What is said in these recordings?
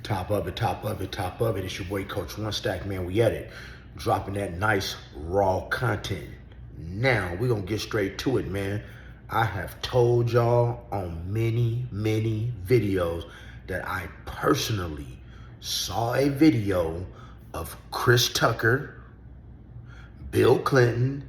Top of it, top of it, top of it. It's your boy Coach One Stack, man. We at it. Dropping that nice raw content. Now we're gonna get straight to it, man. I have told y'all on many videos that I personally saw a video of Chris Tucker, Bill Clinton,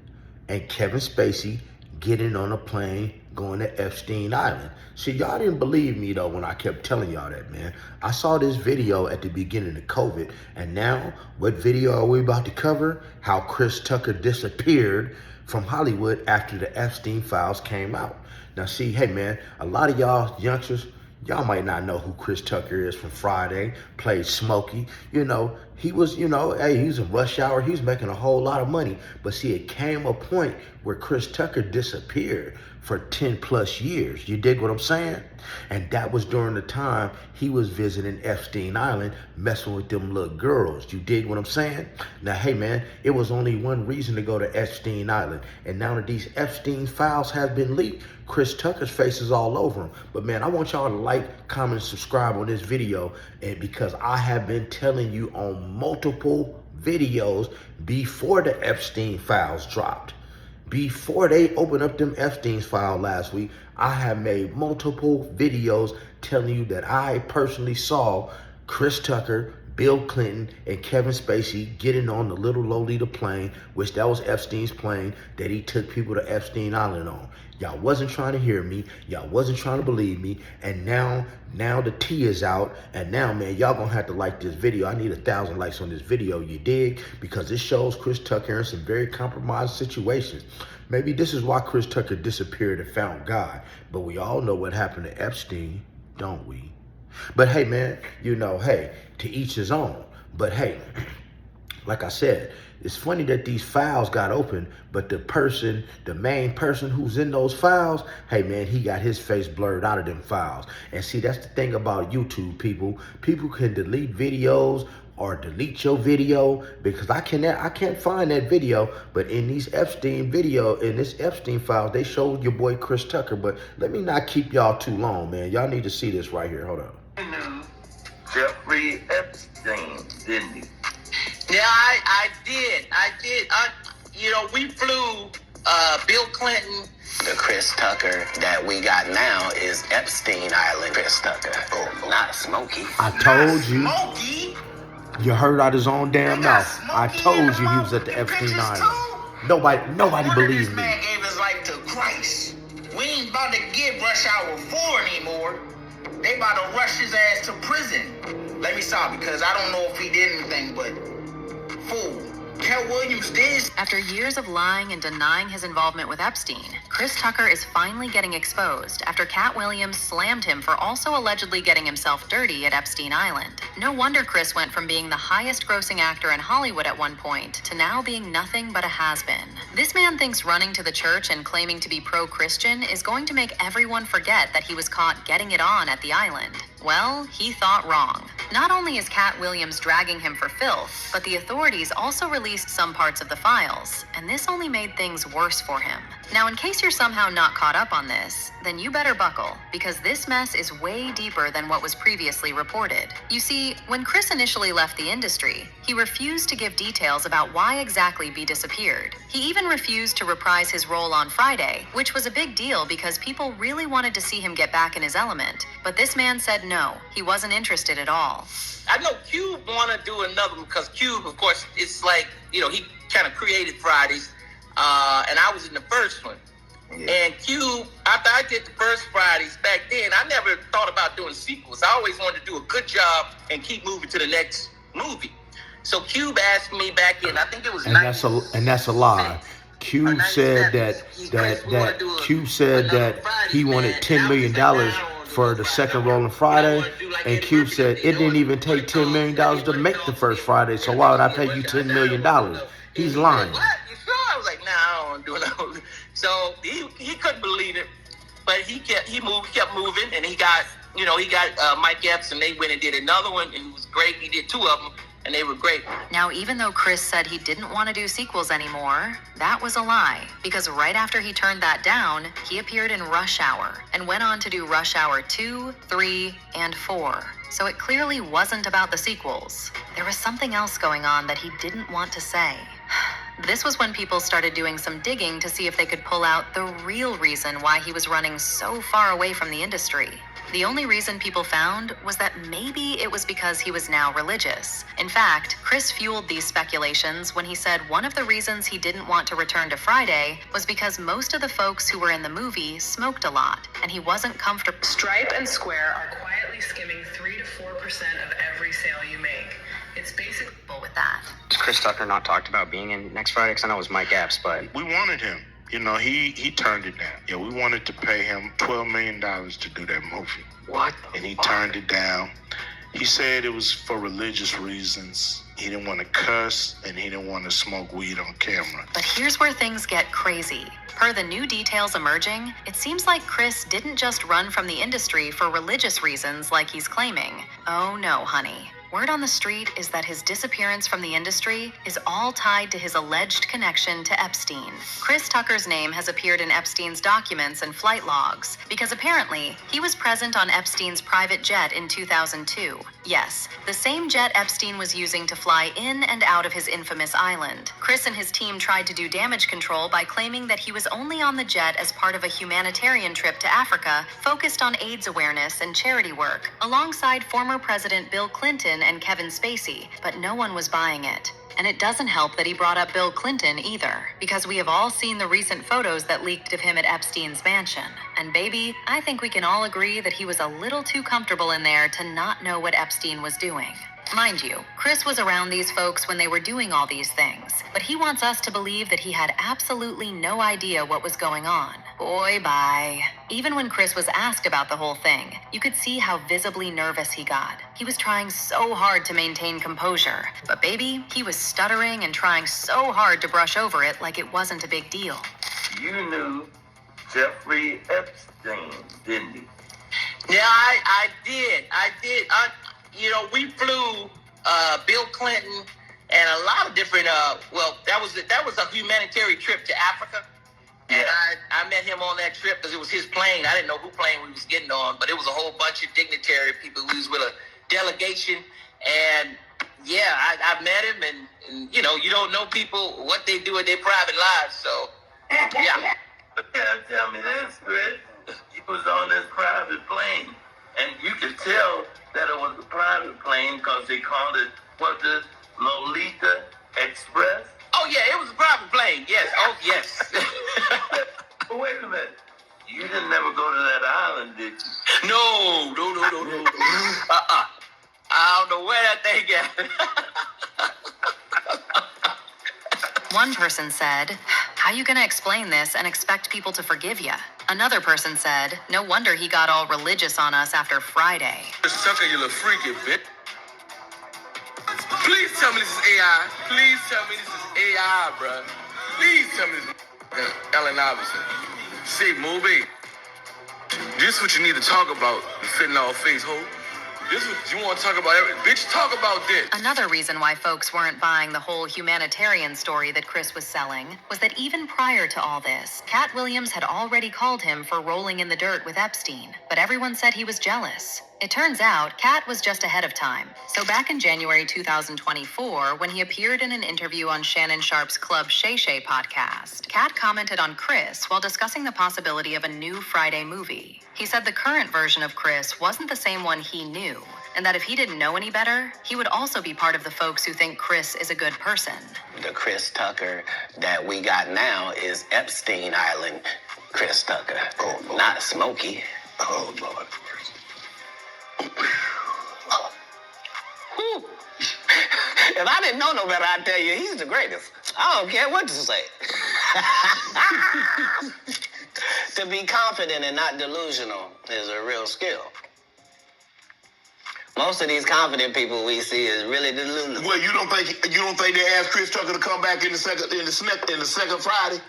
and Kevin Spacey getting on a plane going to Epstein Island. See, y'all didn't believe me though when I kept telling y'all that, man. I saw this video at the beginning of COVID, and now what video are we about to cover? How Chris Tucker disappeared from Hollywood after the Epstein files came out. Now see, hey man, a lot of y'all youngsters, y'all might not know who Chris Tucker is from Friday, played Smokey. You know, he was, hey, he was in Rush Hour. He was making a whole lot of money. But see, it came a point where Chris Tucker disappeared for 10 plus years. You dig what I'm saying? And that was during the time he was visiting Epstein Island, messing with them little girls. You dig what I'm saying? Now, hey man, it was only one reason to go to Epstein Island. And now that these Epstein files have been leaked, Chris Tucker's face is all over him. But man, I want y'all to like, comment, subscribe on this video, and because I have been telling you on multiple videos before the Epstein files dropped. Before they opened up them Epstein's file last week, I have made multiple videos telling you that I personally saw Chris Tucker, Bill Clinton, and Kevin Spacey getting on the little Lolita plane, which that was Epstein's plane that he took people to Epstein Island on. Y'all wasn't trying to hear me. Y'all wasn't trying to believe me. And now the tea is out. And now, man, y'all gonna have to like this video. I need 1,000 likes on this video, you dig? Because this shows Chris Tucker in some very compromised situations. Maybe this is why Chris Tucker disappeared and found God. But we all know what happened to Epstein, don't we? But hey, man, hey, to each his own. But hey, like I said, it's funny that these files got open, but the main person who's in those files, hey man, he got his face blurred out of them files. And see, that's the thing about YouTube, people. People can delete videos or delete your video because I can't find that video. But in these Epstein files, they showed your boy Chris Tucker. But let me not keep y'all too long, man. Y'all need to see this right here. Hold on. I knew Jeffrey Epstein, didn't you? Yeah, I did. We flew Bill Clinton. The Chris Tucker that we got now is Epstein Island Chris Tucker. Oh, not Smokey. I told you. Smokey? You heard out his own damn mouth. I told you he was at the Epstein Island. Nobody believed me. This man gave his life to Christ. We ain't about to get Rush Hour 4 anymore. They about to rush his ass to prison. Let me stop, because I don't know if he did anything, but fool. Cat Williams did. After years of lying and denying his involvement with Epstein, Chris Tucker is finally getting exposed after Cat Williams slammed him for also allegedly getting himself dirty at Epstein Island. No wonder Chris went from being the highest grossing actor in Hollywood at one point to now being nothing but a has-been. This man thinks running to the church and claiming to be pro-Christian is going to make everyone forget that he was caught getting it on at the island. Well, he thought wrong. Not only is Cat Williams dragging him for filth, but the authorities also released some parts of the files, and this only made things worse for him. Now, in case you're somehow not caught up on this, then you better buckle, because this mess is way deeper than what was previously reported. You see, when Chris initially left the industry, he refused to give details about why exactly B disappeared. He even refused to reprise his role on Friday, which was a big deal because people really wanted to see him get back in his element. But this man said no, he wasn't interested at all. I know Cube want to do another one because Cube, of course, it's like, he kind of created Fridays. And I was in the first one. Yeah. And Cube, after I did the first Fridays back then, I never thought about doing sequels. I always wanted to do a good job and keep moving to the next movie. So Cube asked me back in, I think it was that's a lie. Cube said that he wanted $10 million for the second Rolling Friday, and Cube said it didn't even take $10 million to make the first Friday, so why would I pay you $10 million? He's lying. What? You sure? I was like, nah, I don't want to do it. So he couldn't believe it, but he kept moving, and he got Mike Epps, and they went and did another one, and it was great. He did 2 of them, and they were great. Now, even though Chris said he didn't want to do sequels anymore, that was a lie, because right after he turned that down, he appeared in Rush Hour and went on to do Rush Hour 2, 3, and 4. So it clearly wasn't about the sequels. There was something else going on that he didn't want to say. This was when people started doing some digging to see if they could pull out the real reason why he was running so far away from the industry. The only reason people found was that maybe it was because he was now religious. In fact, Chris fueled these speculations when he said one of the reasons he didn't want to return to Friday was because most of the folks who were in the movie smoked a lot, and he wasn't comfortable. Stripe and Square are quietly skimming 3 to 4% of every sale you make. It's basically with that. Has Chris Tucker not talked about being in next Friday? Because I know it was Mike Epps, but... We wanted him. You know, he turned it down. Yeah, we wanted to pay him $12 million to do that movie. What? And he turned it down. He said it was for religious reasons. He didn't want to cuss, and he didn't want to smoke weed on camera. But here's where things get crazy. Per the new details emerging, it seems like Chris didn't just run from the industry for religious reasons like he's claiming. Oh no, honey. Word on the street is that his disappearance from the industry is all tied to his alleged connection to Epstein. Chris Tucker's name has appeared in Epstein's documents and flight logs because apparently he was present on Epstein's private jet in 2002. Yes, the same jet Epstein was using to fly in and out of his infamous island. Chris and his team tried to do damage control by claiming that he was only on the jet as part of a humanitarian trip to Africa focused on AIDS awareness and charity work, alongside former President Bill Clinton and Kevin Spacey, but no one was buying it. And it doesn't help that he brought up Bill Clinton either, because we have all seen the recent photos that leaked of him at Epstein's mansion. And baby, I think we can all agree that he was a little too comfortable in there to not know what Epstein was doing. Mind you, Chris was around these folks when they were doing all these things, but he wants us to believe that he had absolutely no idea what was going on. Boy, bye. Even when Chris was asked about the whole thing, you could see how visibly nervous he got. He was trying so hard to maintain composure, but baby, he was stuttering and trying so hard to brush over it like it wasn't a big deal. You knew Jeffrey Epstein, didn't you? Yeah, I did. We flew Bill Clinton and a lot of different. That was a humanitarian trip to Africa, and I met him on that trip because it was his plane. I didn't know who plane we was getting on, but it was a whole bunch of dignitary people who was with a delegation, and yeah, I met him, and you don't know people what they do in their private lives, so yeah. But tell me this, Chris. You was on this private plane, and you could tell that it was a private plane because they called it, what, the Lolita Express? Oh, yeah, it was a private plane, yes. Oh, yes. But wait a minute. You didn't never go to that island, did you? No. I don't know where that thing at. One person said, "How you gonna explain this and expect people to forgive ya?" Another person said, "No wonder he got all religious on us after Friday." Chris Tucker, you little freaky bitch. Please tell me this is AI. Please tell me this is AI, bruh. Please tell me this is Ellen Iverson. See, movie. This is what you need to talk about, you fentanyl face hoe. This is what you want to talk about. Bitch, talk about this. Another reason why folks weren't buying the whole humanitarian story that Chris was selling was that even prior to all this, Cat Williams had already called him for rolling in the dirt with Epstein, but everyone said he was jealous. It turns out, Cat was just ahead of time. So back in January 2024, when he appeared in an interview on Shannon Sharp's Club Shay Shay podcast, Cat commented on Chris while discussing the possibility of a new Friday movie. He said the current version of Chris wasn't the same one he knew, and that if he didn't know any better, he would also be part of the folks who think Chris is a good person. The Chris Tucker that we got now is Epstein Island Chris Tucker. Oh, Lord. Not Smokey. Oh, Lord. If I didn't know no better, I'd tell you he's the greatest. I don't care what to say. To be confident and not delusional is a real skill. Most of these confident people we see is really delusional. Well, you don't think they asked Chris Tucker to come back in the second Friday?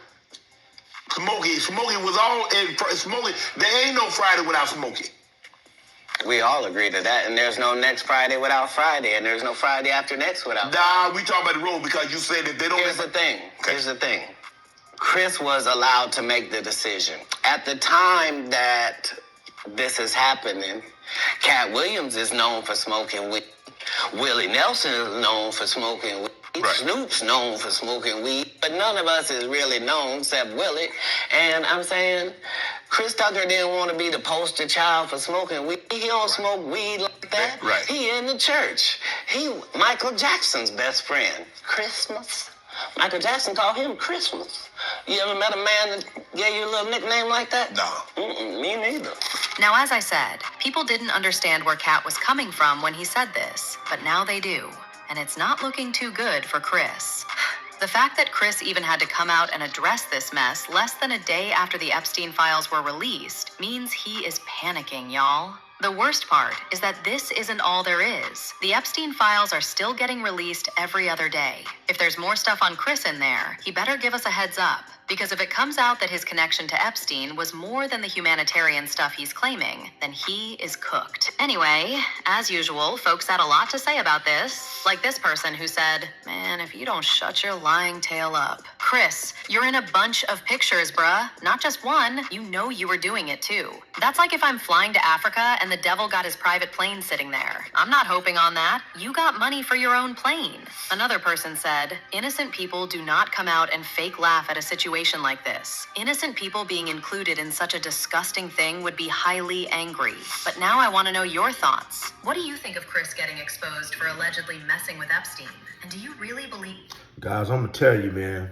Smokey was all in Smokey. There ain't no Friday without Smokey. We all agree to that, and there's no next Friday without Friday, and there's no Friday after next without Nah, we talking about the rule because you said that they don't. Here's the thing. Okay. Here's the thing. Chris was allowed to make the decision. At the time that this is happening, Cat Williams is known for smoking weed. Willie Nelson is known for smoking weed. Right. Snoop's known for smoking weed, but none of us is really known except Willie. And I'm saying, Chris Tucker didn't want to be the poster child for smoking weed. He don't smoke weed like that. Right. He in the church. He Michael Jackson's best friend. Christmas. Michael Jackson called him Christmas. You ever met a man that gave you a little nickname like that? No. Me neither. Now, as I said, people didn't understand where Cat was coming from when he said this, but now they do. And it's not looking too good for Chris. The fact that Chris even had to come out and address this mess less than a day after the Epstein files were released means he is panicking, y'all. The worst part is that this isn't all there is. The Epstein files are still getting released every other day. If there's more stuff on Chris in there, he better give us a heads up. Because if it comes out that his connection to Epstein was more than the humanitarian stuff he's claiming, then he is cooked. Anyway, as usual, folks had a lot to say about this. Like this person who said, man, if you don't shut your lying tail up. Chris, you're in a bunch of pictures, bruh. Not just one. You know you were doing it too. That's like if I'm flying to Africa and the devil got his private plane sitting there. I'm not hoping on that. You got money for your own plane. Another person said, innocent people do not come out and fake laugh at a situation like this. Innocent people being included in such a disgusting thing would be highly angry. But now I want to know your thoughts. What do you think of Chris getting exposed for allegedly messing with Epstein? And do you really believe... Guys, I'm going to tell you, man,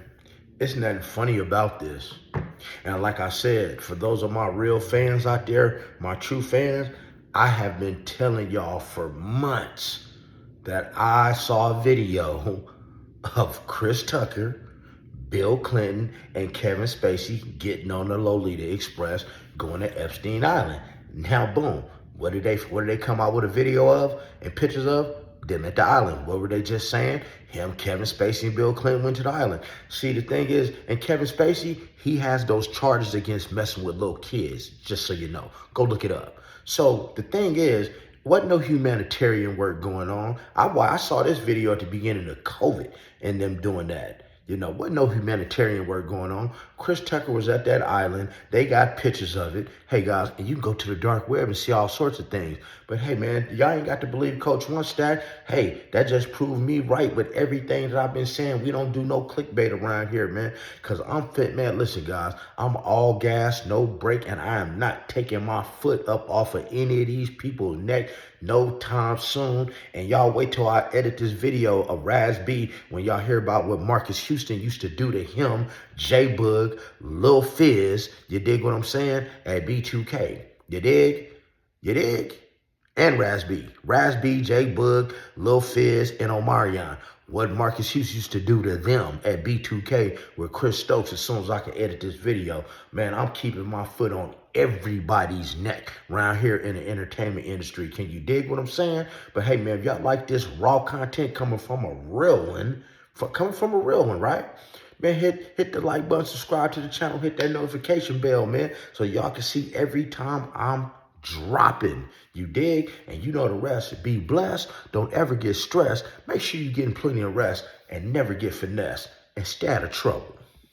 it's nothing funny about this. And like I said, for those of my real fans out there, my true fans, I have been telling y'all for months that I saw a video of Chris Tucker, Bill Clinton, and Kevin Spacey getting on the Lolita Express going to Epstein Island. Now, boom, what did they come out with a video of and pictures of? Them at the island. What were they just saying? Him, Kevin Spacey, and Bill Clinton went to the island. See, the thing is, and Kevin Spacey, he has those charges against messing with little kids, just so you know. Go look it up. So the thing is, wasn't no humanitarian work going on. I saw this video at the beginning of COVID and them doing that. You know, wasn't no humanitarian work going on. Chris Tucker was at that island. They got pictures of it. Hey, guys, and you can go to the dark web and see all sorts of things. But, hey, man, y'all ain't got to believe Coach One Stack. Hey, that just proved me right with everything that I've been saying. We don't do no clickbait around here, man, because I'm fit, man. Listen, guys, I'm all gas, no brake, and I am not taking my foot up off of any of these people's neck no time soon. And y'all wait till I edit this video of Raz B when y'all hear about what Marcus Houston used to do to him, J-Bug, Lil Fizz, you dig what I'm saying, at B2K. You dig? You dig? And Raz B, J-Bug, Lil Fizz, and Omarion. What Marcus Hughes used to do to them at B2K with Chris Stokes. As soon as I can edit this video, man, I'm keeping my foot on everybody's neck around here in the entertainment industry. Can you dig what I'm saying? But hey, man, if y'all like this raw content coming from a real one, right? Man, hit the like button, subscribe to the channel, hit that notification bell, man, so y'all can see every time I'm dropping. You dig? And you know the rest. Be blessed. Don't ever get stressed. Make sure you're getting plenty of rest and never get finessed and stay out of trouble.